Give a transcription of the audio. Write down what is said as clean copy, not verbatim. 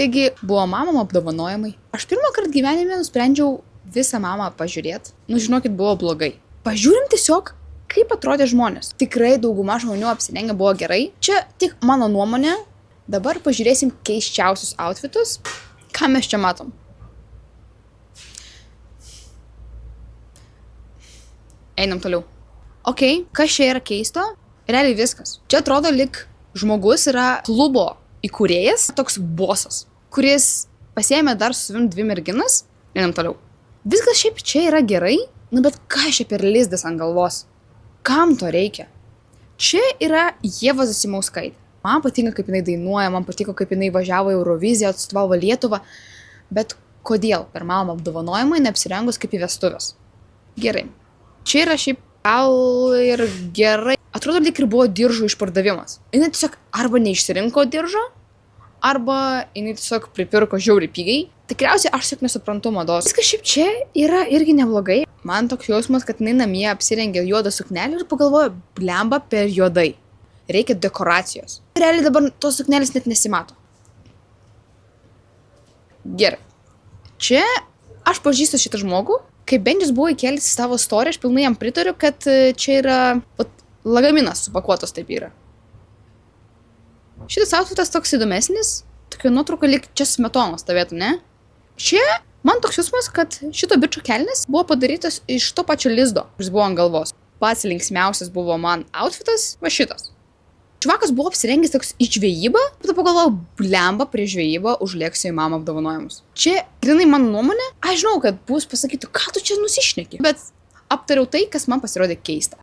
Taigi buvo mamom apdovanojimai. Aš pirmą kartą gyvenime nusprendžiau visą mamą pažiūrėti. Nu, žinokit, buvo blogai. Pažiūrim tiesiog, kaip atrodė žmonės. Tikrai dauguma žmonių apsirengę buvo gerai. Čia tik mano nuomonė. Dabar pažiūrėsim keisčiausius outfitus. Ką mes čia matom? Einam toliau. Ok, kas čia yra keisto? Realiai viskas. Čia atrodo, lyg žmogus yra klubo įkūrėjas, toks bosas, kuris pasiėmė dar su savim 2 merginas. Einam toliau. Viskas šiaip čia yra gerai, nu bet ką čia per lizdas ant galvos? Kam to reikia? Čia yra Ieva Zasimauskaitė. Man patinka, kaip jinai dainuoja, man patiko, kaip jinai važiavo į Euroviziją, atstovavo Lietuvą. Bet kodėl per mamą apdovanojimai neapsirengus kaip į vestuvės? Gerai. Čia yra šiaip gal ir gerai. Atrodo, lyg ir buvo diržų išpardavimas. Jinai tiesiog arba neišsirinko diržo, arba jinai tiesiog pripirko žiauriai pigiai. Tikriausiai aš tiesiog nesuprantu mados. Viskas šiaip čia yra irgi neblogai. Man toks jausmas, kad jinai namie apsirengė juodą suknelį ir pagalvojo, blemba per juodai. Reikia dekoracijos. Realiai dabar tos suknelis net nesimato. Gerai. Čia aš pažįstu šitą žmogų. Kai Benjis buvo įkelęs į savo storį, aš pilnai jam pritariu, kad čia yra lagaminas supakuotas taip yra. Šitas outfitas toks įdomesnis. Tokia nuotrauka lyg čia smetonos stovėtų, ne? Čia man toks jausmas, kad šito bičo kelnes buvo padarytas iš to pačio lizdo, kuris buvo ant galvos. Pats linksmiausias buvo man outfitas, va šitas. Čuvakas buvo apsirengęs toks į žvejybą, bet pagalvojau, blemba prie žvejybą užlėksiu į mamą apdovanojimus. Čia, grinai mano nuomonė, aš žinau, kad bus pasakytų, ką tu čia nusišneki, bet aptariau tai, kas man pasirodė keista.